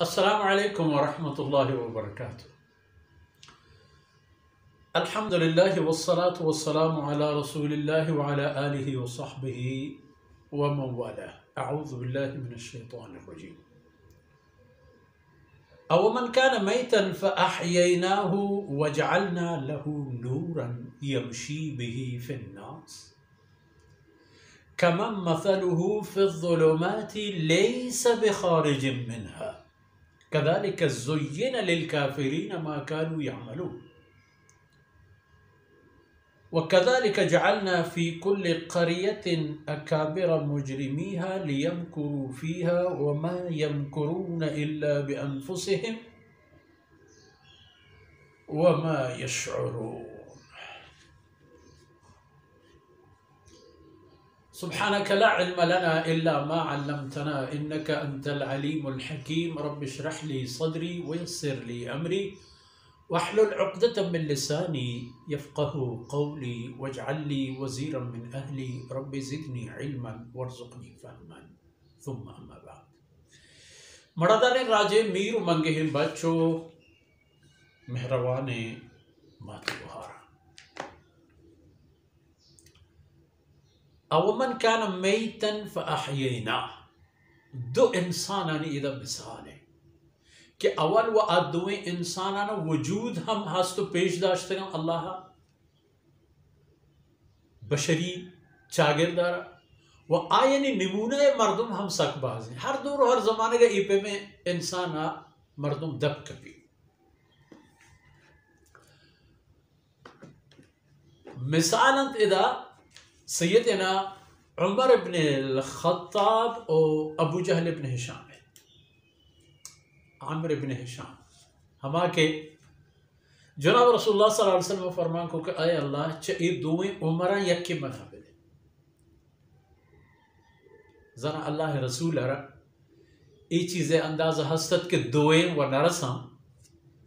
السلام علیکم ورحمۃ اللہ وبرکاتہ۔ الحمد للہ والصلاة والسلام علی رسول اللہ وعلی آلہ وصحبہ ومن والاه۔ اعوذ باللہ من الشیطان الرجیم۔ اومن کان میتا فاحییناہ وجعلنا له نورا یمشی بہ فی الناس کمن مثلہ فی الظلمات لیس بخارج منها كذلك زين للكافرين ما كانوا يعملون وكذلك جعلنا في كل قرية أكابر مجرميها ليمكروا فيها وما يمكرون إلا بأنفسهم وما يشعرون۔ سبحانك لا علم لنا إلا ما علمتنا إنك أنت العليم الحكيم۔ رب اشرح لي صدري ويسر لي أمري واحلل عقدة من لساني يفقه قولي واجعل لي وزيرا من أهلي رب زدني علما وارزقني فهما ثم أما بعد۔ مردان راجے میر منگے بچو مہروانے مات بہارا۔ اومن کان میتن فاحییناہ، دو انسانانی اذا مثال ہے کہ اول و ادویں انسانانا وجود ہم ہست و پیش داشتگا اللہ بشری چاگردارا و آئینی نمونہ مردم ہم سک باز ہیں۔ ہر دور و ہر زمانے کا ایپے میں انسانا مردم دب کبھی مثالت اذا سیدنا عمر ابن الخطاب اور ابو جہل ابن ہشام ہے، عامر ابن ہشام ہما کے جناب رسول اللہ صلی اللہ علیہ وسلم فرمان کو کہ اے اللہ چاہیے دوئیں عمران یکی بنا بلے ذرا اللہ رسول رہا ای چیزیں اندازہ ہستت کے دوئیں و نرساں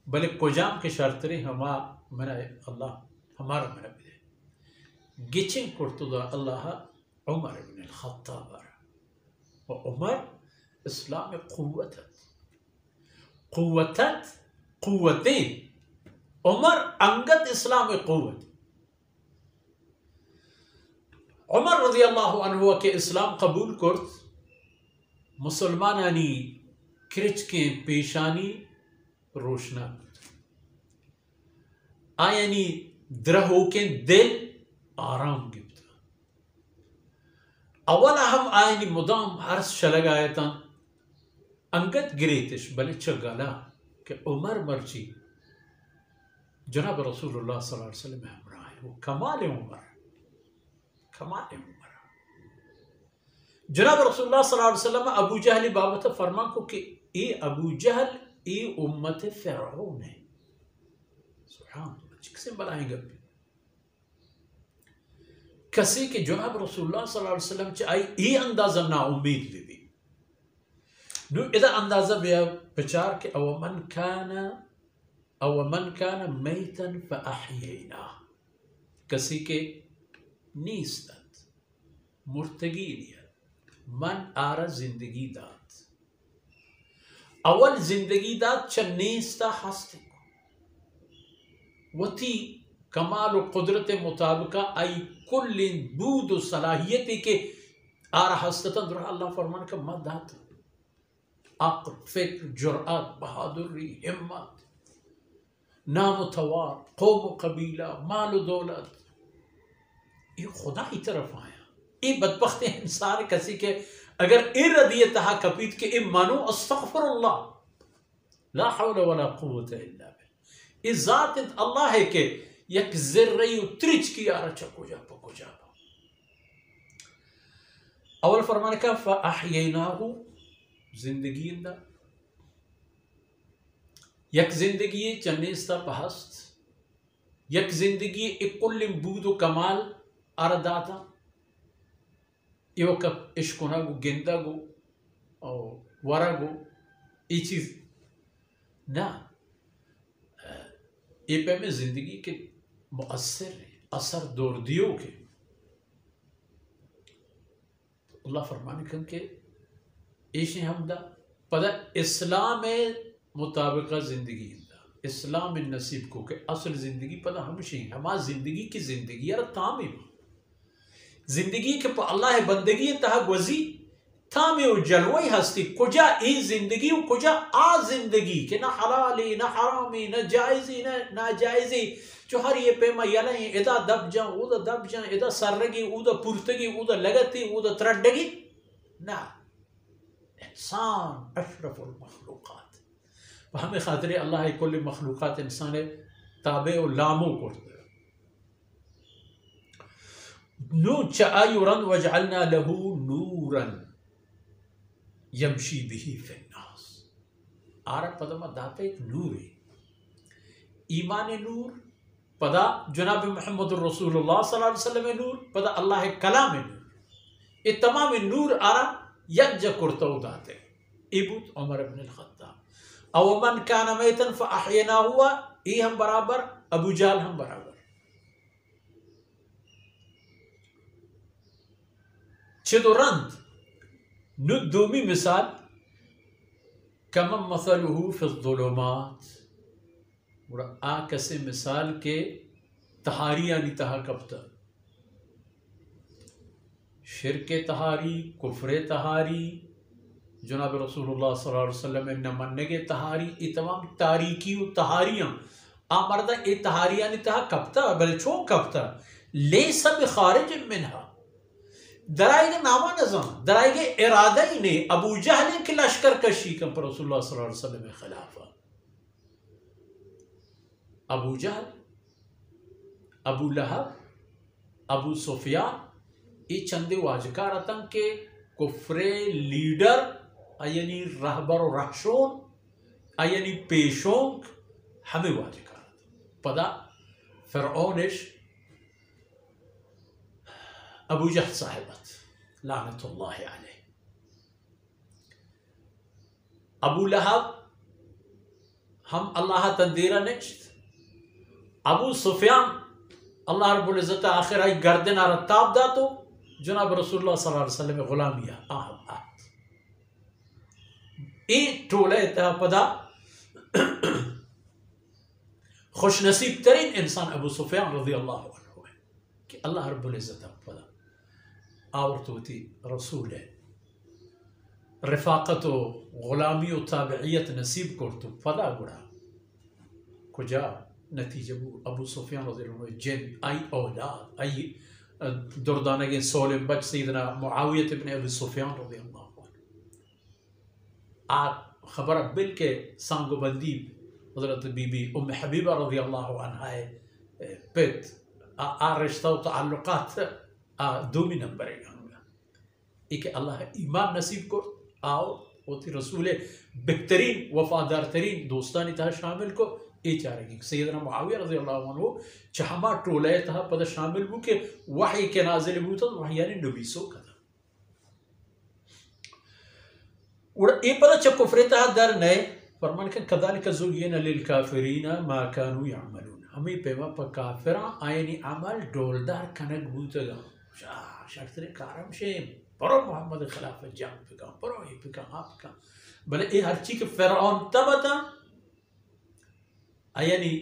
بلے کجام کے شرطری ہما منع اللہ ہمارا منع بلے گچن کرتو دا اللہ عمر ابن الخطاب و عمر اسلام قوتیں عمر انگت اسلام قوت۔ عمر رضی اللہ عنہ کے اسلام قبول کرت مسلمانانی کرچ کے پیشانی روشنا آیانی درہو کے دل آرام گفت۔ اولا ہم آئینی مدام عرص شلگ آیتا انگت گریتش بلے چگالا کہ عمر مرچی جناب رسول اللہ صلی اللہ علیہ وسلم ہمراہ ہے، وہ کمال عمر کمال عمر۔ جناب رسول اللہ صلی اللہ علیہ وسلم ابو جہل بابت فرمان کو کہ اے ابو جہل اے امت فرعون ہے۔ سبحان اللہ چک سے بلائیں گا کسی کہ جناب رسول اللہ صلی اللہ علیہ وسلم چاہیے ای اندازہ نا امید بھی بھی نو اذا اندازہ بیا بچار کہ اومن کان میتن فاحیینا، کسی کے نیستت مرتگی لیا من آرہ زندگی داد اول زندگی داد چا نیستا ہستے کو وتی کمال و قدرت مطابقہ آئی کل بود و صلاحیتی کے آرہ ہستتا در اللہ فرمان کا مدد عقل فکر جرأت بہادری ہمت نام و توار قوم و قبیلہ مال و دولت یہ خدا ہی طرف آیا۔ یہ بدبخت انسان کسی کے اگر ردیتہا کپیت کہ مانو استغفر اللہ لا حول ولا قوت الا باللہ، اس ذات اللہ ہے کہ یک ذرہی و ترچ کی آرہ چکو جا پکو جا پا۔ اول فرمانے کا فَأَحْيَيْنَاهُ زندگی اندہ یک زندگی چنیستا پہست یک زندگی اکل بود و کمال آرہ داتا یہ وقت عشقنا گو گندہ گو ورہ گو یہ چیز نا یہ پہ میں زندگی کے مؤثر اثر دور دیو کے اللہ فرمانے کن کہ ایشی حمدہ پدا اسلام مطابقہ زندگی اسلام نصیب کو کہ اصل زندگی پدا ہمشی ہما زندگی کی زندگی یار تامی زندگی کے پا اللہ بندگی تہا گوزی تامی و جلوی ہستی کجا ای زندگی و کجا آ زندگی کہ نہ حلالی نہ حرامی نہ جائزی نہ ناجائزی جو ہر یہ پیما یلائیں ادا دب جاں اودا دب جاں ادا سرگی اودا پورتگی اودا لگتی اودا ترڈگی نا انسان اشرف المخلوقات ہمیں خاطر اللہ کل مخلوقات انسان تابع و لامو کرتے نو چآیورا وجعلنا له نورا یمشی به فی الناس آرہ پدا ما داتا ایک نور ہے ایمان نور پدا جناب محمد الرسول اللہ صلی اللہ علیہ وسلم نور پدا اللہ کلام نور یہ تمام نور آرہ یک جا کرتا ہو داتے ایبوت عمر بن الخطاب او من کان میتا فاحینا ہوا ای ہم برابر ابو جہل ہم برابر چدو رند نو دومی مثال کمم مثلہ فی الظلمات آ کسی مثال کے تہاری یعنی تہا کبتا شرک تہاری کفر تہاری جناب رسول اللہ صلی اللہ علیہ وسلم نے منگے تہاری ای تمام تاریکی و تہاریاں آمردہ ای تہاریاں نی تہا کبتا بل چون کبتا لیسا بخارج منہا درائے گے نامہ نظام درائے گے ارادہ ہی نہیں ابو جہل کے لشکر کشی کم پر رسول اللہ صلی اللہ علیہ وسلم خلافہ ابو جہل ابو لہب ابو سفیان ای چندے واجکارتاں کے کفر لیڈر یعنی رہبر و رہشون یعنی پیشونک ہمیں واجکارتاں پدا فرعونش ابو جہل صاحبت لعنت اللہ علیہ ابو لہب ہم اللہ تندیرہ نشت ابو سفیان اللہ رب العزت آخر آئی گردن آرتاب داتو جناب رسول اللہ صلی اللہ علیہ وسلم غلامیہ آہم آت ای ٹولے تا پدا خوش نصیب ترین انسان ابو سفیان رضی اللہ عنہ ہے کہ اللہ رب العزت پدا آورتوتی رسول ہے رفاقت و غلامی و تابعیت نصیب کرتو پدا گڑا کجا نتیجہ ابو سفیان رضی اللہ عنہ جن آئی اولاد آئی دردانگیں سولم بچ سیدنا معاویت ابن ابی سفیان رضی اللہ عنہ آت خبر بل کے سانگو بندی حضرت بی بی ام حبیبہ رضی اللہ عنہ پیت رشتہ و تعلقات دومی نمبر ہے ایک اللہ ایمان نصیب کو آؤ ہوتی رسول بہترین وفادار ترین دوستانی تھا شامل کو ای چارے گی سیدنا معاویہ رضی اللہ عنہ چہما ٹولے تھا پدا شامل ہو کہ وحی کے نازل ہوتا وحی یعنی نبی سو کا تھا ای پدا چا کفر تھا در نئے فرمان کہ کذالک زین للکافرین ما کانوا یعملون ہمیں پیما پا کافران آئینی عمل ڈولدار کنگ بوتا گا شاکتر کارم شیم پرو محمد خلافت جان پکا پرو ہی پکا آپ کا بلے ای ہر چی کہ فرعون تبتا یعنی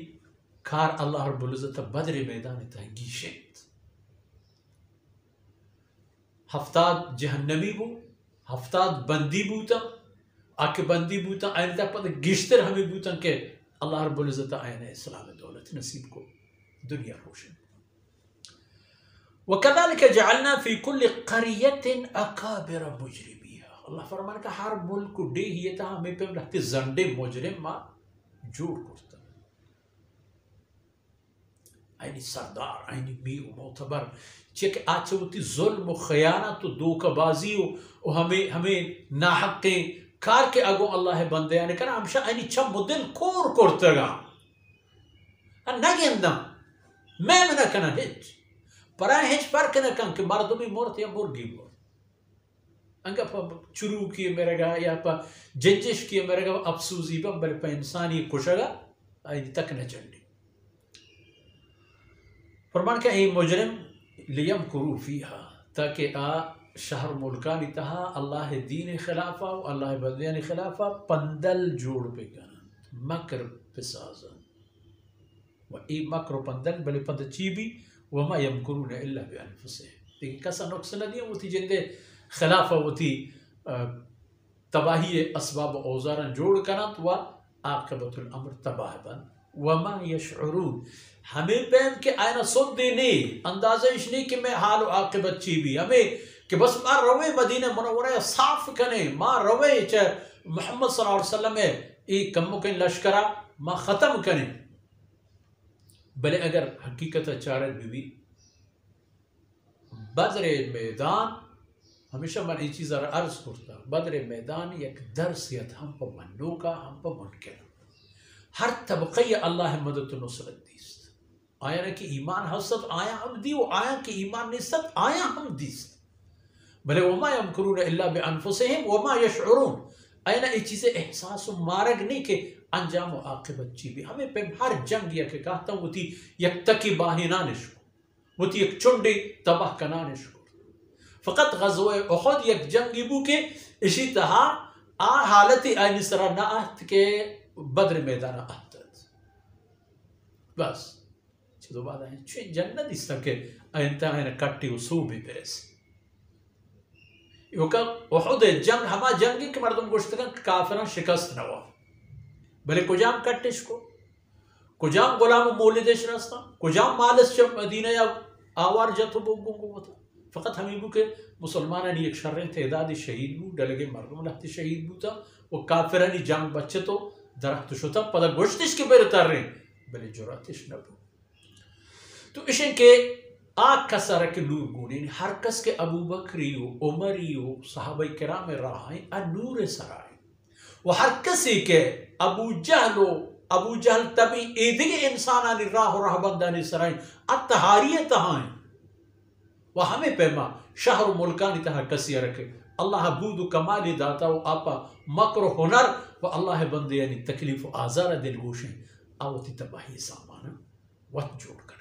کار اللہ رب العزت بدر میدان تا گیشت ہفتاد جہنمی بو ہفتاد بندی بوتا آکے بندی بوتا آئین تا پتہ گشتر ہمیں بوتا کہ اللہ رب العزت آئین اسلام دولت نصیب کو دنیا روشن وَكَذَلِكَ جَعَلْنَا فِي كُلِّ قَرِيَةٍ أَكَابِرَ مُجْرِمِيهَا اللہ فرمان کا ہر ملک کو دے ہی تا ہمیں پہ رہتے زنڈے مجرم ما جوڑ کرتا آئینی سردار آئینی میر و معتبر چیک آج ہوتی ظلم و خیانت و دوکہ بازی و ہمیں ناحقیں کار کے اگو اللہ بندے یعنی کہنا ہمشہ آئینی چم دل کور کرتا گا نگیندم میں منہ کنا ہج پرائے ہج پر کنا کن کہ مردمی مورت یا مرگی مورت انگا پا چرو کیے میرے گا یا پا جنجش کیے میرے گا افسوزی با بلے پا انسانی کشا گا آئینی تک نہ چلنی فرمان کہ ای مجرم لیم کرو فیہا تاکہ شهر ملکانی تها الله دین خلافه و الله بدیان خلافه پندل جوڑ بکن مکر بسازن و ای مکر و پندل بلی پند چی بھی وما يمكرون الا بانفسهم دیکھ کسا نقص نہ دیا وہ تھی جن دے خلافه وہ تھی تباہی اسباب و اوزارن جوڑ کنات و عاقبت الامر تباہ بن وما يشعرون ہمیں پہم کہ آئینہ سود دینے اندازہ اس نہیں کہ میں حال و عاقبت چی بھی ہمیں کہ بس ما روے مدینہ منورہ صاف کنے ما روے چاہ محمد صلی اللہ علیہ وسلم ہے ای کمو کن لشکرہ ما ختم کنے بلے اگر حقیقت چارت بھی بدر میدان ہمیشہ من یہ چیز عرض کرتا بدر میدان یک درسیت ہم پا منوکا ہم پا منکر ہر طبقی اللہ مدد و نصرت دیست آیا نا کہ ایمان حسد آیا ہم دی و آیا کہ ایمان نصرت آیا ہم دیست بلے وما یمکرون الا بانفسهم وما یشعرون آیا نا یہ چیزیں احساس و مارگ نہیں کہ انجام و عاقبت چی بھی ہمیں پہ ہر جنگ یا کہ کہتا ہوں وہ تھی یک تکی باہی نانشکو وہ تھی یک چنڈی تباہ کا نانشکو فقط غزوہ احد یک جنگی بو کے اسی طرح آ حالتی آئینی سرا نہ آہت کے بدر میدان آہتت بس چیزو بعد آئین چوئے جنت اس طرح کہ آئینتا آئین کٹی و سو بھی پیس یوکا احد جنگ ہما جنگی کہ مردم گوشتگا کافران شکست نوا بلے کجام کٹش کو کجام غلام مولدش رستا کجام مالس چا مدینہ یا آوار جاتو بوگو بتا فقط ہمیں بو کہ مسلمانانی ایک شرین تعدادی شہید بو ڈلگے مردم لہتی شہید بو تا وہ کافرانی جنگ بچے تو درخت شتا پدا گوشتش کے بیر تر رہے بلے جراتش نبو تو اشن کے آگ کا سرک نور گونین ہر کس کے ابو بکری و عمری و صحابہ کرام راہیں نور سرائیں و ہر کسی کے ابو جہل تبی ایدگی انسانانی راہ و راہ بندانی سرائیں اتحاریہ تہائیں و ہمیں پیما شہر و ملکانی تہا کسی رکھے اللہ بود و کمالی داتا و آپا مکر و ہنر و اللہ بندے یعنی تکلیف و آزار دل گوشیں آوتی تباہی سامانا وقت جوڑ کر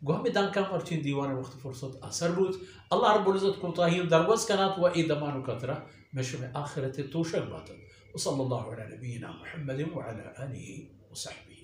گو ہمیں دانکا مرچین دیوان وقت فرصت اثر بود اللہ رب العزت کو تاہیم دروز کنات و ایدمان و کترہ مشم آخرت توشک باتت وصلی اللہ علی نبینا محمد وعلى آلہ وصحبہ